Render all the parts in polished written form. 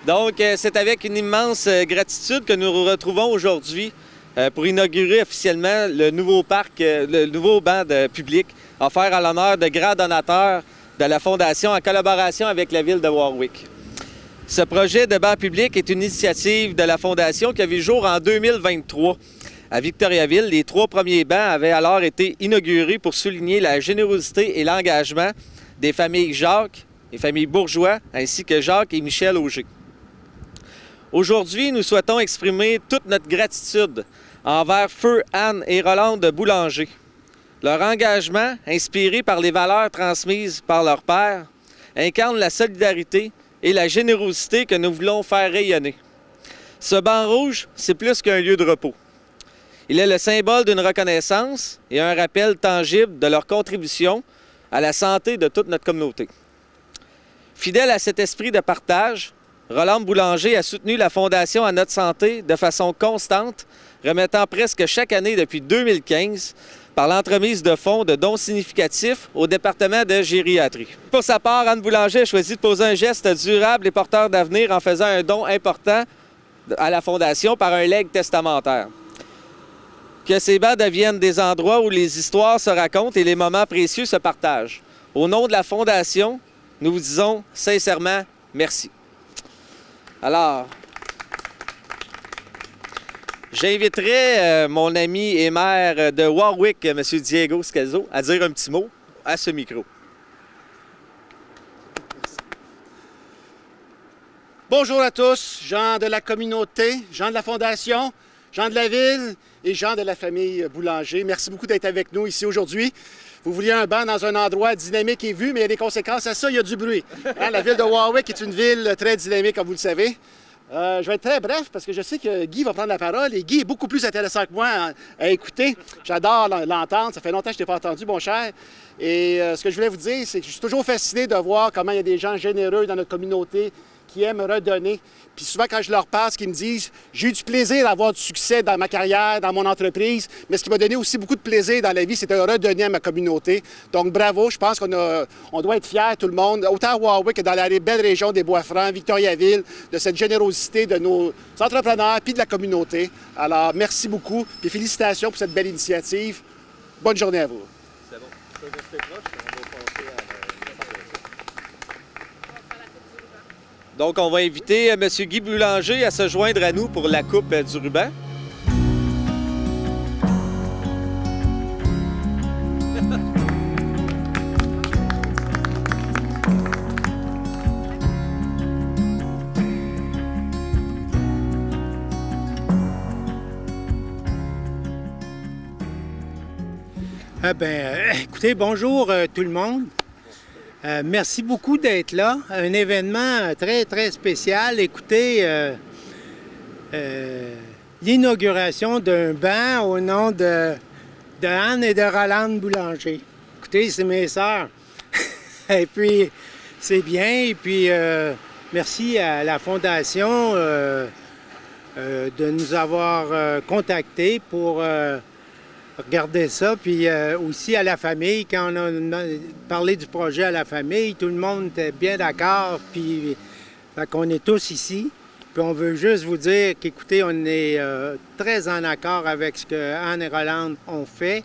Donc, c'est avec une immense gratitude que nous nous retrouvons aujourd'hui pour inaugurer officiellement le nouveau parc, le nouveau banc public offert à l'honneur de grands donateurs de la Fondation en collaboration avec la ville de Warwick. Ce projet de banc public est une initiative de la Fondation qui a vu le jour en 2023. À Victoriaville, les 3 premiers bancs avaient alors été inaugurés pour souligner la générosité et l'engagement des familles Jacques, les familles Bourgeois, ainsi que Jacques et Michel Auger. Aujourd'hui, nous souhaitons exprimer toute notre gratitude envers Feu, Anne et Rolande Boulanger. Leur engagement, inspiré par les valeurs transmises par leur père, incarne la solidarité et la générosité que nous voulons faire rayonner. Ce banc rouge, c'est plus qu'un lieu de repos. Il est le symbole d'une reconnaissance et un rappel tangible de leur contribution à la santé de toute notre communauté. Fidèle à cet esprit de partage, Rolande Boulanger a soutenu la Fondation à notre santé de façon constante, remettant presque chaque année depuis 2015 par l'entremise de fonds de dons significatifs au département de gériatrie. Pour sa part, Anne Boulanger a choisi de poser un geste durable et porteur d'avenir en faisant un don important à la Fondation par un legs testamentaire. Que ces bancs deviennent des endroits où les histoires se racontent et les moments précieux se partagent. Au nom de la Fondation, nous vous disons sincèrement merci. Alors, j'inviterai mon ami et maire de Warwick, M. Diego Scalzo, à dire un petit mot à ce micro. Bonjour à tous, gens de la communauté, gens de la Fondation, gens de la ville et gens de la famille Boulanger. Merci beaucoup d'être avec nous ici aujourd'hui. Vous vouliez un banc dans un endroit dynamique et vu, mais il y a des conséquences à ça, il y a du bruit. Hein, la ville de Warwick est une ville très dynamique, comme vous le savez. Je vais être très bref parce que je sais que Guy va prendre la parole et Guy est beaucoup plus intéressant que moi à écouter. J'adore l'entendre, ça fait longtemps que je ne t'ai pas entendu, mon cher. Et ce que je voulais vous dire, c'est que je suis toujours fasciné de voir comment il y a des gens généreux dans notre communauté qui aiment redonner. Puis souvent, quand je leur parle, ce qu'ils me disent, j'ai eu du plaisir d'avoir du succès dans ma carrière, dans mon entreprise, mais ce qui m'a donné aussi beaucoup de plaisir dans la vie, c'est de redonner à ma communauté. Donc, bravo, je pense qu'on doit être fiers, tout le monde, autant à Warwick que dans la belle région des Bois-Francs, Victoriaville, de cette générosité de nos entrepreneurs puis de la communauté. Alors, merci beaucoup, puis félicitations pour cette belle initiative. Bonne journée à vous. C'est bon. Je peux rester proche, on va passer à... Donc, on va inviter M. Guy Boulanger à se joindre à nous pour la coupe du ruban. Écoutez, bonjour tout le monde. Merci beaucoup d'être là. Un événement très, très spécial. Écoutez, l'inauguration d'un banc au nom de Anne et de Rolande Boulanger. Écoutez, c'est mes sœurs. Et puis, c'est bien. Et puis, merci à la Fondation de nous avoir contactés pour... Regardez ça, puis aussi à la famille, quand on a parlé du projet à la famille, tout le monde était bien d'accord, puis qu'on est tous ici. Puis on veut juste vous dire qu'écoutez, on est très en accord avec ce que Anne et Rolande ont fait.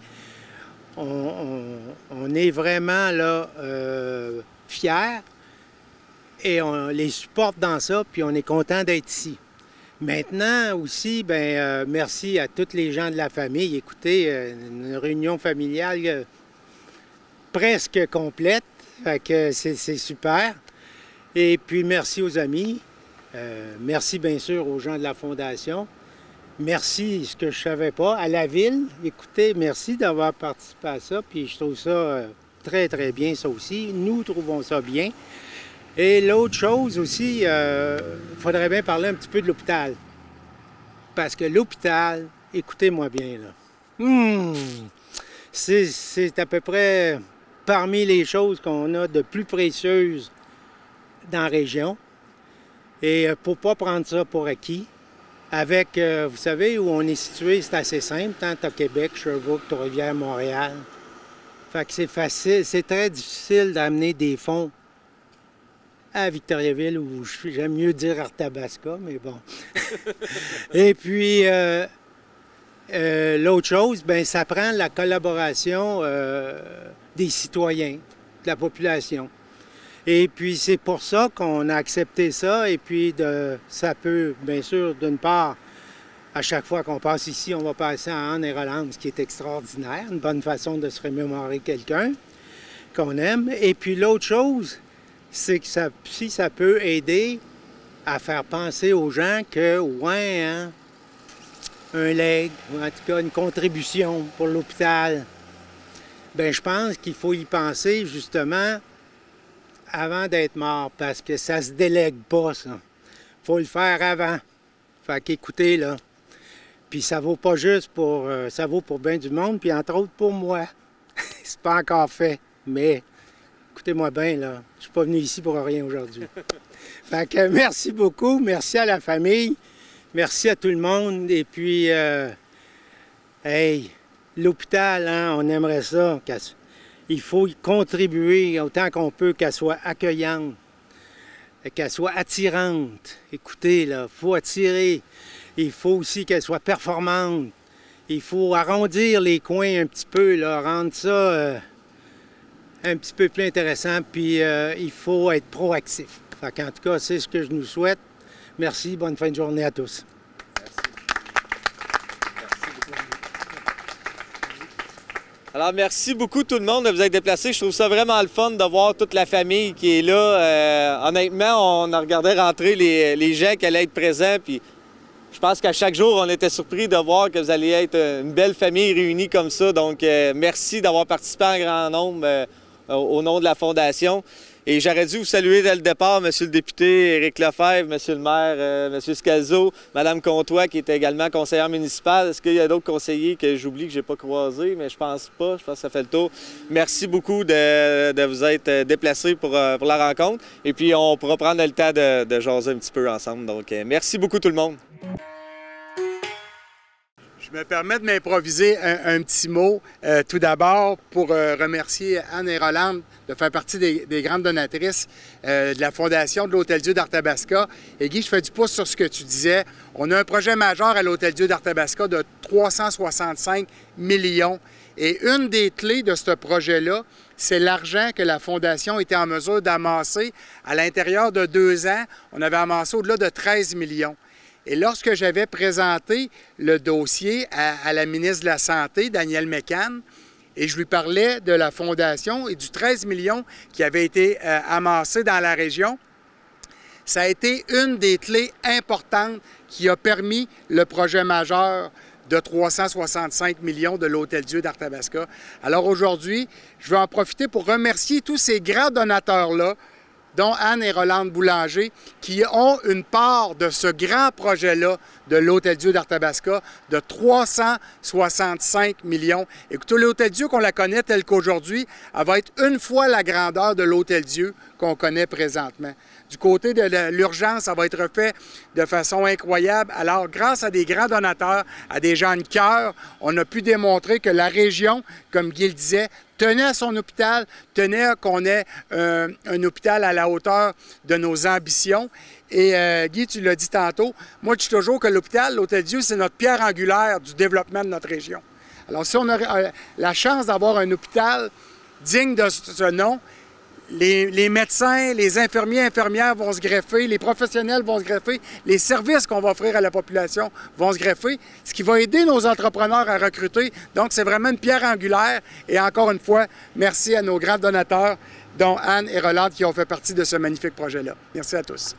On est vraiment là fiers et on les supporte dans ça, puis on est content d'être ici. Maintenant aussi, merci à tous les gens de la famille. Écoutez, une réunion familiale presque complète, fait que c'est super. Et puis merci aux amis, merci bien sûr aux gens de la Fondation. Merci, ce que je ne savais pas, à la ville. Écoutez, merci d'avoir participé à ça, puis je trouve ça très, très bien, ça aussi. Nous trouvons ça bien. Et l'autre chose aussi, il faudrait bien parler un petit peu de l'hôpital. Parce que l'hôpital, écoutez-moi bien, là, c'est à peu près parmi les choses qu'on a de plus précieuses dans la région. Et pour ne pas prendre ça pour acquis, avec, vous savez, où on est situé, c'est assez simple. Tant tu as Québec, Sherbrooke, Trois-Rivières, Montréal. Fait que c'est facile, c'est très difficile d'amener des fonds à Victoriaville, ou j'aime mieux dire Arthabasca, mais bon. Et puis, l'autre chose, bien, ça prend la collaboration des citoyens, de la population. Et puis, c'est pour ça qu'on a accepté ça. Et puis, ça peut, bien sûr, d'une part, à chaque fois qu'on passe ici, on va passer à Anne et Rolande, ce qui est extraordinaire, une bonne façon de se remémorer quelqu'un qu'on aime. Et puis, l'autre chose, c'est que si ça peut aider à faire penser aux gens que, ouais, hein, un leg, ou en tout cas une contribution pour l'hôpital, bien, je pense qu'il faut y penser, justement, avant d'être mort, parce que ça se délègue pas, ça. Faut le faire avant. Fait qu'écoutez, là. Puis ça vaut pas juste pour... ça vaut pour bien du monde, puis entre autres pour moi. C'est pas encore fait, mais écoutez-moi bien, là. Je suis pas venu ici pour rien aujourd'hui. Fait que merci beaucoup, merci à la famille, merci à tout le monde, et puis... hey, l'hôpital, hein, on aimerait ça. Il faut y contribuer autant qu'on peut, qu'elle soit accueillante, qu'elle soit attirante. Écoutez, là, il faut attirer. Il faut aussi qu'elle soit performante. Il faut arrondir les coins un petit peu, là, rendre ça un petit peu plus intéressant. Puis il faut être proactif. Fait qu'en tout cas, c'est ce que je nous souhaite. Merci, bonne fin de journée à tous. Alors, merci beaucoup tout le monde de vous être déplacés. Je trouve ça vraiment le fun de voir toute la famille qui est là. Honnêtement, on a regardé rentrer les gens qui allaient être présents. Puis je pense qu'à chaque jour, on était surpris de voir que vous alliez être une belle famille réunie comme ça. Donc, merci d'avoir participé en grand nombre au nom de la Fondation. Et j'aurais dû vous saluer dès le départ, Monsieur le député Éric Lefebvre, Monsieur le maire, Monsieur Scalzo, Madame Comtois, qui était également conseillère municipale. Est-ce qu'il y a d'autres conseillers que j'oublie que je n'ai pas croisés? Mais je pense pas. Je pense que ça fait le tour. Merci beaucoup de vous être déplacés pour la rencontre. Et puis, on pourra prendre le temps de jaser un petit peu ensemble. Donc, merci beaucoup tout le monde. Je me permets de m'improviser un petit mot. Tout d'abord, pour remercier Anne et Rolande de faire partie des grandes donatrices de la Fondation de l'Hôtel-Dieu d'Arthabasca. Et Guy, je fais du pouce sur ce que tu disais. On a un projet majeur à l'Hôtel-Dieu d'Arthabasca de 365 millions. Et une des clés de ce projet-là, c'est l'argent que la Fondation était en mesure d'amasser. À l'intérieur de 2 ans, on avait amassé au-delà de 13 millions. Et lorsque j'avais présenté le dossier à la ministre de la Santé, Danielle Mécan, et je lui parlais de la Fondation et du 13 millions qui avait été amassé dans la région, ça a été une des clés importantes qui a permis le projet majeur de 365 millions de l'Hôtel-Dieu d'Arthabasca. Alors aujourd'hui, je vais en profiter pour remercier tous ces grands donateurs-là, dont Anne et Rolande Boulanger, qui ont une part de ce grand projet-là de l'Hôtel-Dieu d'Arthabasca de 365 millions. Écoutez, l'Hôtel-Dieu qu'on la connaît telle qu'aujourd'hui, elle va être une fois la grandeur de l'Hôtel-Dieu qu'on connaît présentement. Du côté de l'urgence, ça va être fait de façon incroyable. Alors, grâce à des grands donateurs, à des gens de cœur, on a pu démontrer que la région, comme Guy le disait, tenait à son hôpital, tenait qu'on ait un hôpital à la hauteur de nos ambitions. Et Guy, tu l'as dit tantôt, moi je dis toujours que l'hôpital, l'Hôtel-Dieu, c'est notre pierre angulaire du développement de notre région. Alors si on a la chance d'avoir un hôpital digne de ce nom, les médecins, les infirmiers, infirmières vont se greffer, les professionnels vont se greffer, les services qu'on va offrir à la population vont se greffer, ce qui va aider nos entrepreneurs à recruter. Donc, c'est vraiment une pierre angulaire. Et encore une fois, merci à nos grands donateurs, dont Anne et Rolande, qui ont fait partie de ce magnifique projet-là. Merci à tous.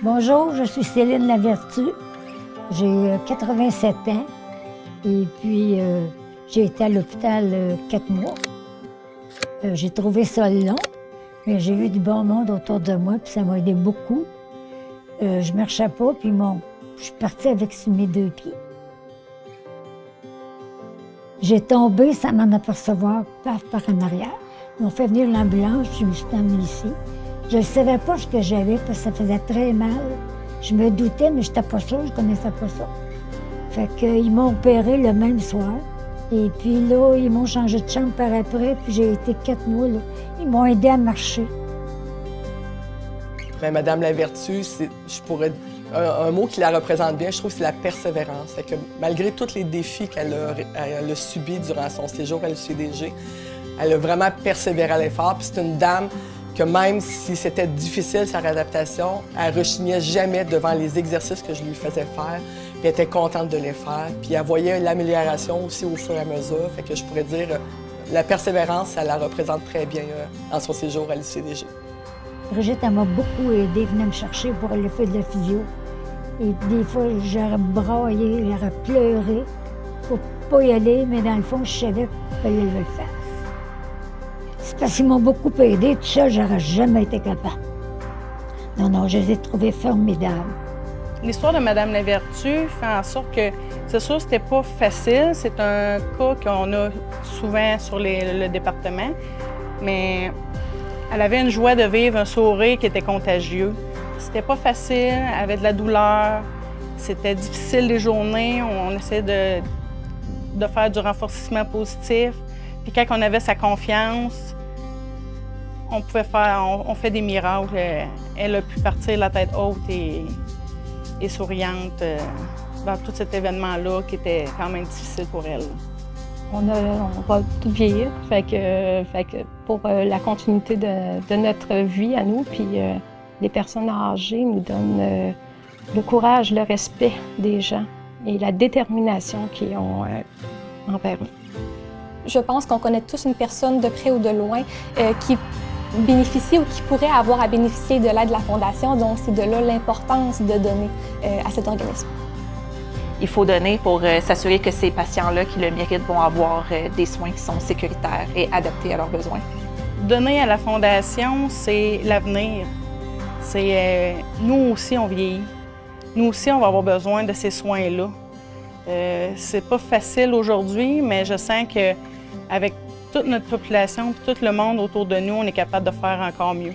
Bonjour, je suis Céline Lavertu. J'ai 87 ans et puis j'ai été à l'hôpital 4 mois. J'ai trouvé ça long, mais j'ai eu du bon monde autour de moi puis ça m'a aidé beaucoup. Je ne marchais pas puis je suis partie avec sur mes 2 pieds. J'ai tombé sans m'en apercevoir, paf, par en arrière. Ils m'ont fait venir l'ambulance, je me suis emmenée ici. Je ne savais pas ce que j'avais parce que ça faisait très mal. Je me doutais, mais je n'étais pas sûre, je ne connaissais pas ça. Fait qu'ils m'ont opéré le même soir. Et puis là, ils m'ont changé de chambre par après, puis j'ai été 4 mois là. Ils m'ont aidé à marcher. Bien, Madame Lavertu, un mot qui la représente bien, je trouve, c'est la persévérance. Fait que malgré tous les défis qu'elle a subis durant son séjour à l'UCDG, elle a vraiment persévéré à l'effort. Puis c'est une dame que même si c'était difficile, sa réadaptation, elle rechignait jamais devant les exercices que je lui faisais faire. Puis elle était contente de les faire. Puis elle voyait l'amélioration aussi au fur et à mesure. Fait que je pourrais dire, la persévérance, elle la représente très bien dans son séjour à l'UCDG. Brigitte, elle m'a beaucoup aidée, venait me chercher pour aller faire de la physio. Et des fois, j'aurais braillé, j'aurais pleuré pour pas y aller, mais dans le fond, je savais qu'il fallait le faire. C'est parce qu'ils m'ont beaucoup aidé, tout ça, j'aurais jamais été capable. Non, je les ai trouvés formidables. L'histoire de Mme Lavertu fait en sorte que, c'est sûr, c'était pas facile. C'est un cas qu'on a souvent sur le département, mais elle avait une joie de vivre, un sourire qui était contagieux. C'était pas facile, elle avait de la douleur, c'était difficile les journées, on essayait de faire du renforcement positif. Puis quand on avait sa confiance, on fait des miracles. Elle a pu partir la tête haute et souriante dans tout cet événement-là qui était quand même difficile pour elle. On va tout vieillir, fait que pour la continuité de notre vie à nous, puis les personnes âgées nous donnent le courage, le respect des gens et la détermination qu'ils ont envers eux. Je pense qu'on connaît tous une personne de près ou de loin qui bénéficie ou qui pourrait avoir à bénéficier de l'aide de la Fondation, donc c'est de là l'importance de donner à cet organisme. Il faut donner pour s'assurer que ces patients-là qui le méritent vont avoir des soins qui sont sécuritaires et adaptés à leurs besoins. Donner à la Fondation, c'est l'avenir. Nous aussi, on vieillit. Nous aussi, on va avoir besoin de ces soins-là. C'est pas facile aujourd'hui, mais je sens qu'avec toute notre population, tout le monde autour de nous, on est capable de faire encore mieux.